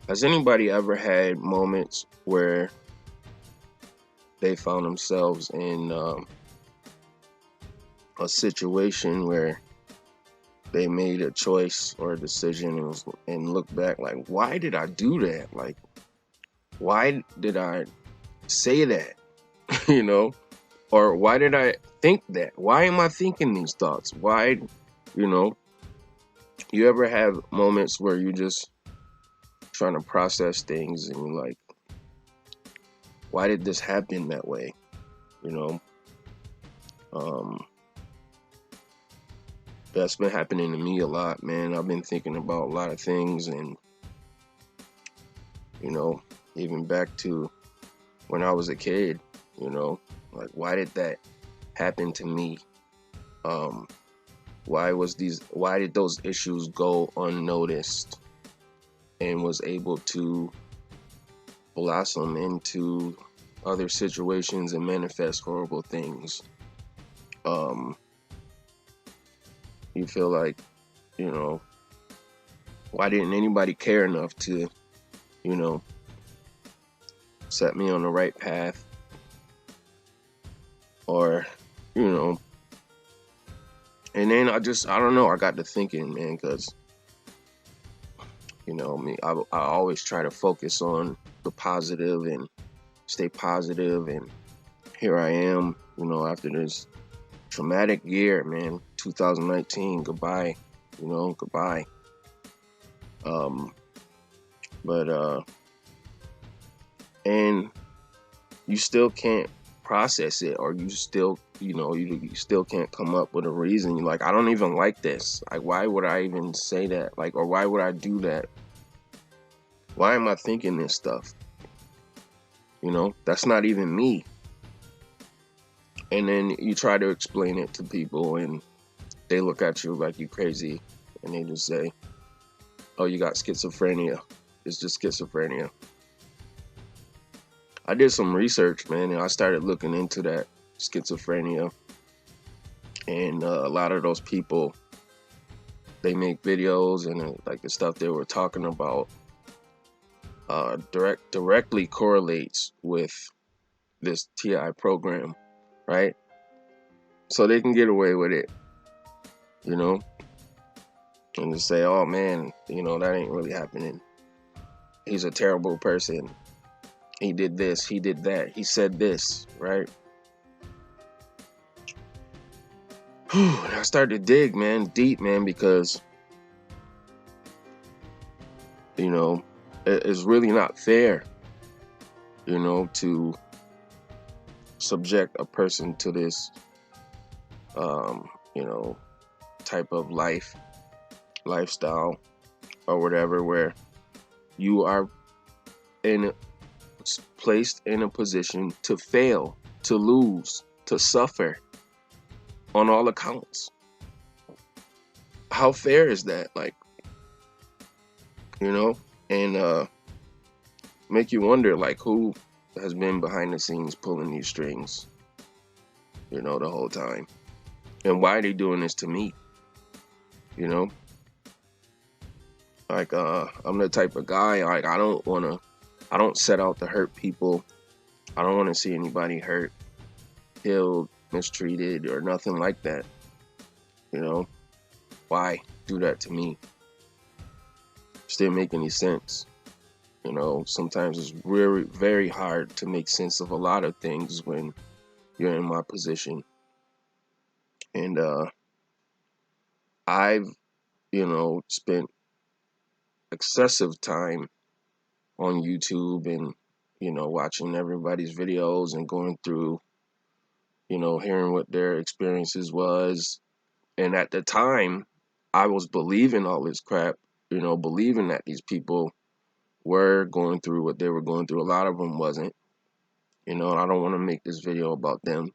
Has anybody ever had moments where they found themselves in a situation where they made a choice or a decision and look back like, why did I do that? Like, why did I say that? you know, or why did I think that? Why am I thinking these thoughts? Why, you know, you ever have moments where you just trying to process things and you're like, why did this happen that way? You know, um, that's been happening to me a lot, man. I've been thinking about a lot of things, and you know, even back to when I was a kid, you know, like why did that happen to me? Um, why did those issues go unnoticed and was able to blossom into other situations and manifest horrible things? Um, you feel like, you know, why didn't anybody care enough to, you know, set me on the right path? Or, you know, and then I don't know, I got to thinking, man, because, you know, I always try to focus on the positive and stay positive, and here I am, you know, after this traumatic year, man, 2019, goodbye, you know, goodbye. Um, but, and you still can't process it, or you still, you know, you still can't come up with a reason. You're like, I don't even like this. Like, why would I even say that? Like, or why would I do that? Why am I thinking this stuff? You know, that's not even me. And then you try to explain it to people, and they look at you like you crazy, and they just say, "Oh, you got schizophrenia. It's just schizophrenia." I did some research, man, and I started looking into that schizophrenia, and a lot of those people, they make videos, and like the stuff they were talking about directly correlates with this TI program, right? So they can get away with it, you know, and just say, "Oh man, you know, that ain't really happening. He's a terrible person. He did this, he did that, he said this," right? And I started to dig, man, deep, man, because, you know, it's really not fair, you know, to subject a person to this, you know, type of lifestyle, or whatever, where you are in placed in a position to fail, to lose, to suffer on all accounts. How fair is that? Like, you know, and make you wonder, like, who has been behind the scenes pulling these strings, you know, the whole time, and why are they doing this to me? You know, like, I'm the type of guy, like, I don't set out to hurt people. I don't want to see anybody hurt, killed, mistreated, or nothing like that. You know, why do that to me? Just didn't make any sense. You know, sometimes it's very, very hard to make sense of a lot of things when you're in my position. And I've, you know, spent excessive time on YouTube, and, you know, watching everybody's videos and going through, you know, hearing what their experiences was. And at the time, I was believing all this crap, you know, believing that these people were going through what they were going through. A lot of them wasn't, you know, and I don't want to make this video about them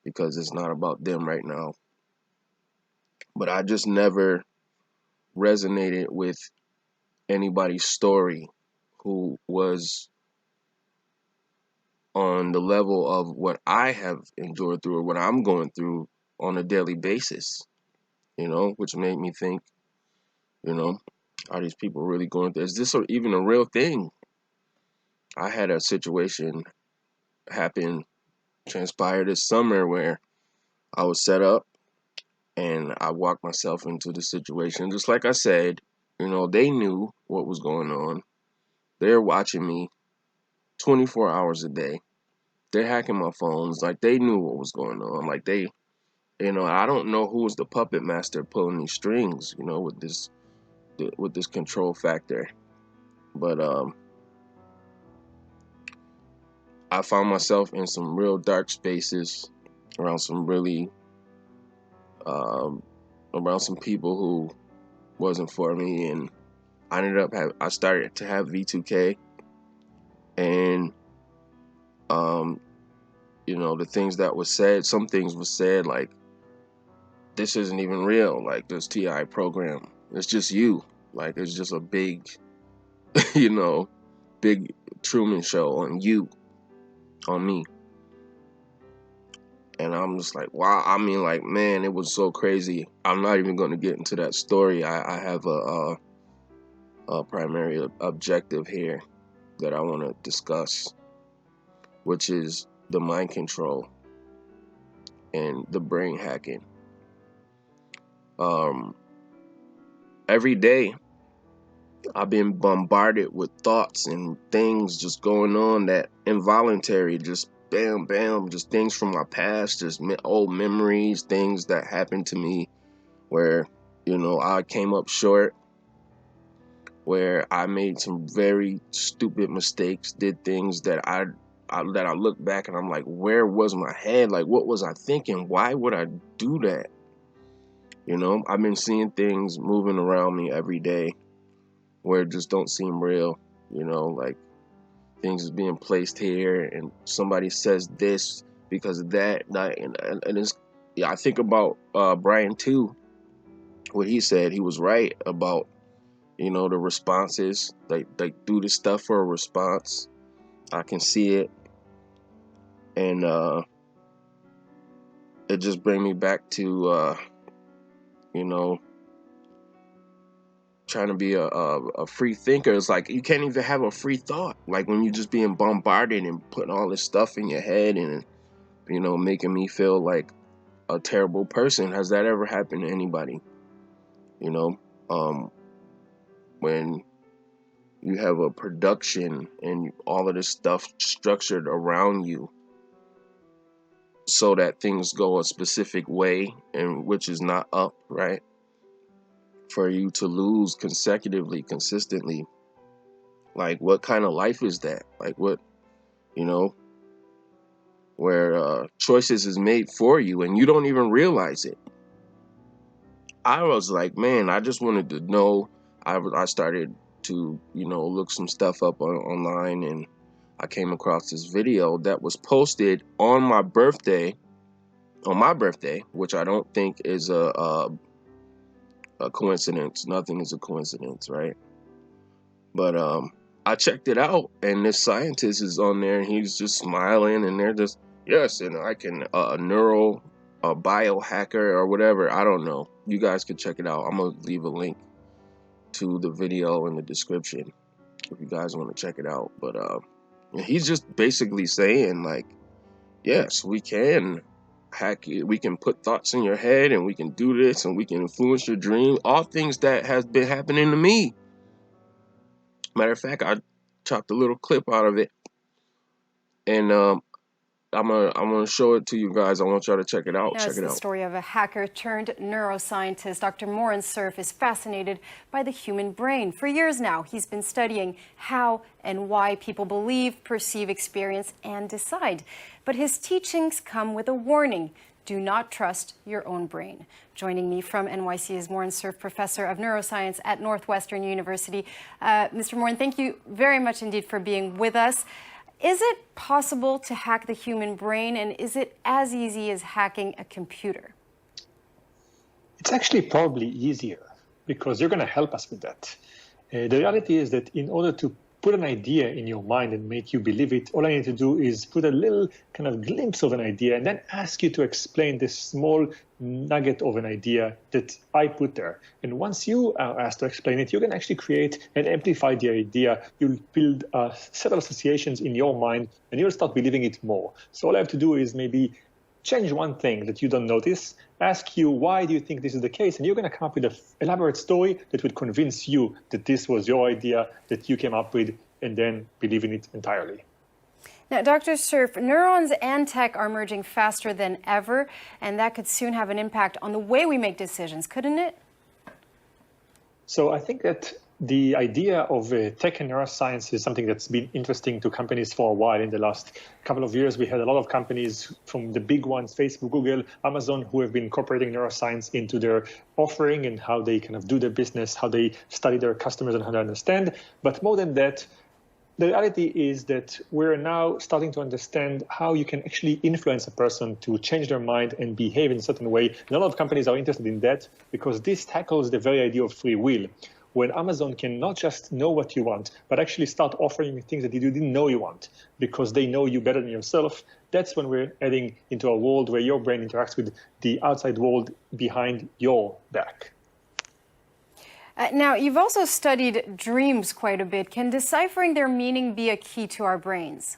because it's not about them right now. But I just never resonated with anybody's story who was on the level of what I have endured through, or what I'm going through on a daily basis, you know, which made me think, you know, Are these people really going through? Is this even a real thing? I had a situation transpire this summer where I was set up and I walked myself into the situation. Just like I said, they knew what was going on. They're watching me 24 hours a day. They're hacking my phones. Like, they knew what was going on. Like, I don't know who was the puppet master pulling these strings, with this control factor. But I found myself in some real dark spaces around some really around some people who wasn't for me, and I started to have V2K, and the things that was said, some things was said like, this isn't even real, like this TI program, it's just you, like it's just a big big Truman Show on you, on me. And I'm just like, wow. I mean, like, man, it was so crazy. I'm not even going to get into that story. I have a primary objective here that I want to discuss, which is the mind control and the brain hacking. Every day I've been bombarded with thoughts and things just going on that involuntary, just bam, bam, just things from my past, just old memories, things that happened to me where, I came up short, where I made some very stupid mistakes, did things that I look back and I'm like, where was my head? Like, what was I thinking? Why would I do that? I've been seeing things moving around me every day where it just don't seem real, like things is being placed here and somebody says this because of that, and it's, yeah, I think about Brian too, what he said. He was right about, the responses. They do this stuff for a response. I can see it, and it just bring me back to trying to be a free thinker. It's like you can't even have a free thought. Like when you're just being bombarded and putting all this stuff in your head and making me feel like a terrible person. Has that ever happened to anybody? When you have a production and all of this stuff structured around you so that things go a specific way, and which is not up, right? For you to lose consecutively, consistently, like what kind of life is that? Like what, where choices is made for you and you don't even realize it. I was like, man, I just wanted to know. I started to, look some stuff up online, and I came across this video that was posted on my birthday, which I don't think is a coincidence. Nothing is a coincidence, right? But I checked it out, and this scientist is on there, and he's just smiling, and they're just, yes, and I can biohacker or whatever. I don't know. You guys can check it out. I'm gonna leave a link to the video in the description if you guys want to check it out. But he's just basically saying, like, yes, we can hack it. We can put thoughts in your head, and we can do this, and we can influence your dream. All things that has been happening to me. Matter of fact, I chopped a little clip out of it, and I'm gonna show it to you guys. I want y'all to check it out. Now, Check it's it the out. story of a hacker turned neuroscientist. Dr. Moran Cerf is fascinated by the human brain. For years now, he's been studying how and why people believe, perceive, experience, and decide. But his teachings come with a warning. Do not trust your own brain. Joining me from NYC is Moran Cerf, professor of neuroscience at Northwestern University. Mr. Moran, thank you very much indeed for being with us. Is it possible to hack the human brain, and is it as easy as hacking a computer? It's actually probably easier because you're going to help us with that. The reality is that in order to put an idea in your mind and make you believe it, all I need to do is put a little kind of glimpse of an idea and then ask you to explain this small nugget of an idea that I put there. And once you are asked to explain it, you can actually create and amplify the idea. You'll build a set of associations in your mind, and you'll start believing it more. So all I have to do is maybe change one thing that you don't notice, ask you, why do you think this is the case? And you're going to come up with an elaborate story that would convince you that this was your idea, that you came up with, and then believe in it entirely. Now, Dr. Cerf, neurons and tech are merging faster than ever, and that could soon have an impact on the way we make decisions, couldn't it? So I think that the idea of tech and neuroscience is something that's been interesting to companies for a while. In the last couple of years, we had a lot of companies from the big ones, Facebook, Google, Amazon, who have been incorporating neuroscience into their offering and how they kind of do their business, how they study their customers and how they understand. But more than that, the reality is that we're now starting to understand how you can actually influence a person to change their mind and behave in a certain way. And a lot of companies are interested in that because this tackles the very idea of free will. When Amazon can not just know what you want, but actually start offering you things that you didn't know you want because they know you better than yourself, that's when we're heading into a world where your brain interacts with the outside world behind your back. Now, you've also studied dreams quite a bit. Can deciphering their meaning be a key to our brains?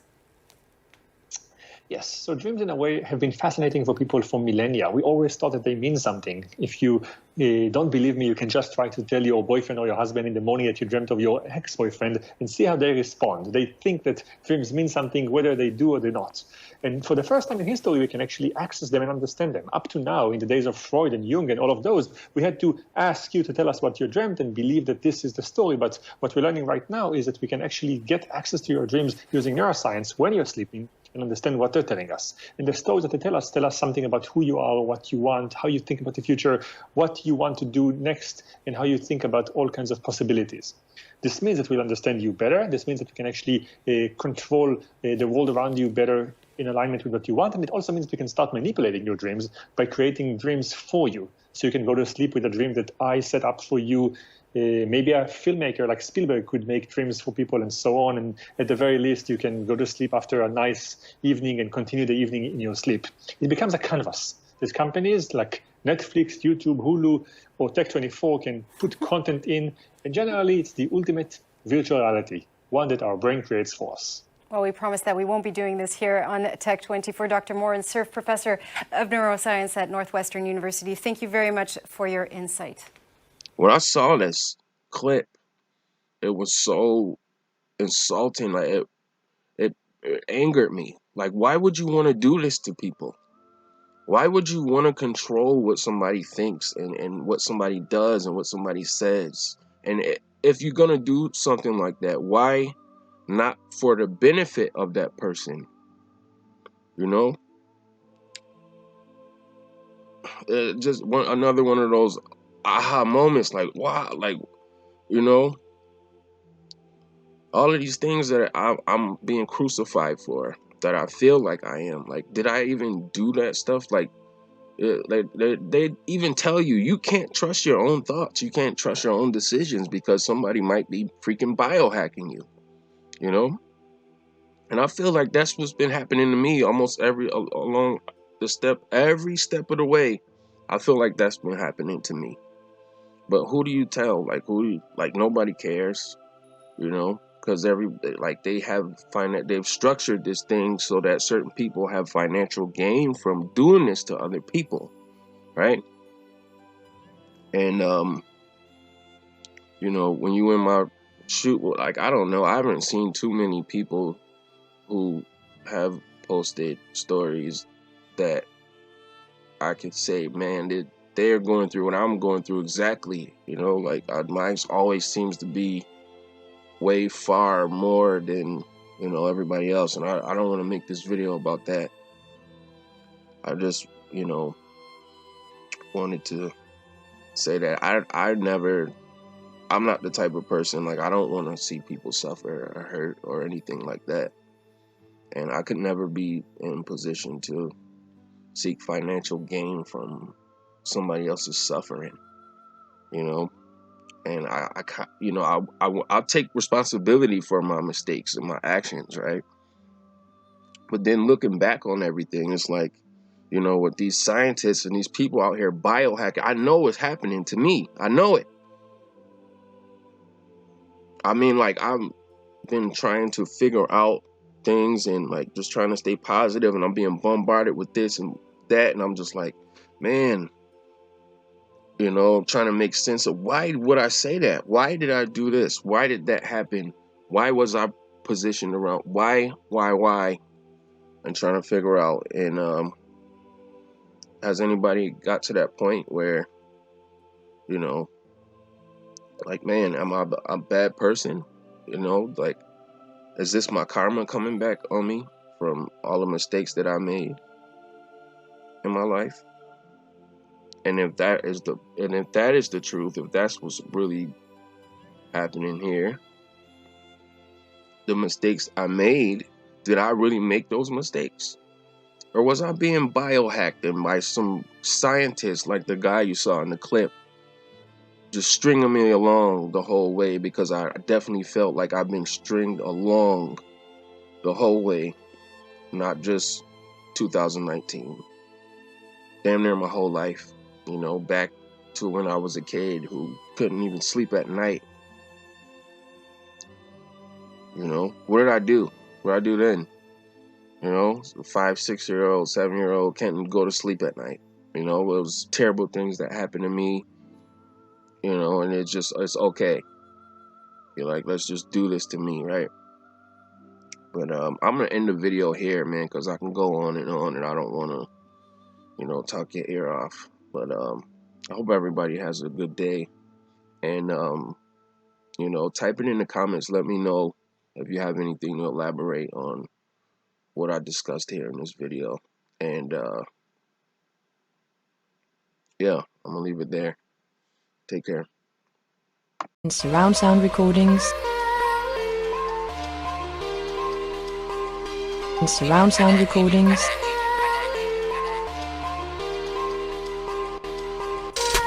Yes, so dreams in a way have been fascinating for people for millennia. We always thought that they mean something. If you don't believe me, you can just try to tell your boyfriend or your husband in the morning that you dreamt of your ex-boyfriend and see how they respond. They think that dreams mean something whether they do or they not. And for the first time in history, we can actually access them and understand them. Up to now, in the days of Freud and Jung and all of those, we had to ask you to tell us what you dreamt and believe that this is the story. But what we're learning right now is that we can actually get access to your dreams using neuroscience when you're sleeping and understand what they're telling us. And the stories that they tell us something about who you are, what you want, how you think about the future, what you want to do next, and how you think about all kinds of possibilities. This means that we'll understand you better. This means that we can actually control the world around you better in alignment with what you want. And it also means we can start manipulating your dreams by creating dreams for you. So you can go to sleep with a dream that I set up for you. Maybe a filmmaker like Spielberg could make dreams for people and so on. And at the very least, you can go to sleep after a nice evening and continue the evening in your sleep. It becomes a canvas. These companies like Netflix, YouTube, Hulu, or Tech24 can put content in. And generally, it's the ultimate virtual reality, one that our brain creates for us. Well, we promise that we won't be doing this here on Tech24. Dr. Moran Cerf, Professor of Neuroscience at Northwestern University, thank you very much for your insight. When I saw this clip, it was so insulting. Like it angered me. Like, why would you want to do this to people? Why would you want to control what somebody thinks and what somebody does and what somebody says? And if you're going to do something like that, why not for the benefit of that person? You know? Just another one of those aha moments, like, wow, like, you know, all of these things that I'm being crucified for, that I feel like I am. Like, did I even do that stuff? Like, they even tell you, you can't trust your own thoughts. You can't trust your own decisions because somebody might be freaking biohacking you, you know? And I feel like that's what's been happening to me almost along every step of the way. I feel like that's been happening to me. But who do you tell? Like nobody cares, you know, because they've structured this thing so that certain people have financial gain from doing this to other people, right? And you know, when you in my shoot, like, I don't know, I haven't seen too many people who have posted stories that I could say, man, they're going through what I'm going through exactly, you know, like mine always seems to be way far more than, you know, everybody else. And I don't want to make this video about that. I just, you know, wanted to say that I'm not the type of person, like, I don't want to see people suffer or hurt or anything like that. And I could never be in position to seek financial gain from somebody else's suffering, you know. And I'll take responsibility for my mistakes and my actions, right? But then looking back on everything, it's like, You know, with these scientists and these people out here biohacking, I know it's happening to me. I know it. I mean, like, I've been trying to figure out things and like just trying to stay positive, and I'm being bombarded with this and that, and I'm just like, man, you know, trying to make sense of why would I say that? Why did I do this? Why did that happen? Why was I positioned around? Why? And trying to figure out. And has anybody got to that point where, you know, like, man, am I a bad person? You know, like, is this my karma coming back on me from all the mistakes that I made in my life? And if that is the truth, if that's what's really happening here, the mistakes I made, did I really make those mistakes? Or was I being biohacked and by some scientist like the guy you saw in the clip, just stringing me along the whole way? Because I definitely felt like I've been stringed along the whole way, not just 2019. Damn near my whole life, you know, back to when I was a kid who couldn't even sleep at night. You know, what did I do? What did I do then? You know, 5, 6-year-old, 7-year-old can't go to sleep at night. You know, it was terrible things that happened to me. You know, and it's okay. You're like, let's just do this to me, right? But I'm gonna end the video here, man, because I can go on, and I don't want to, you know, talk your ear off. But I hope everybody has a good day, and you know, type it in the comments. Let me know if you have anything to elaborate on what I discussed here in this video. And yeah, I'm gonna leave it there. Take care. Surround sound recordings. Surround sound recordings.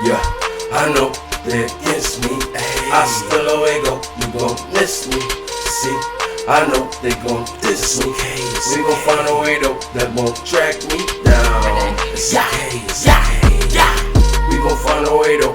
Yeah, I know they're against me. Hasta luego, you gon' miss me. See, I know they gon' diss me. We gon' find a way though that won't track me down. It's okay, it's okay. We gon' find a way though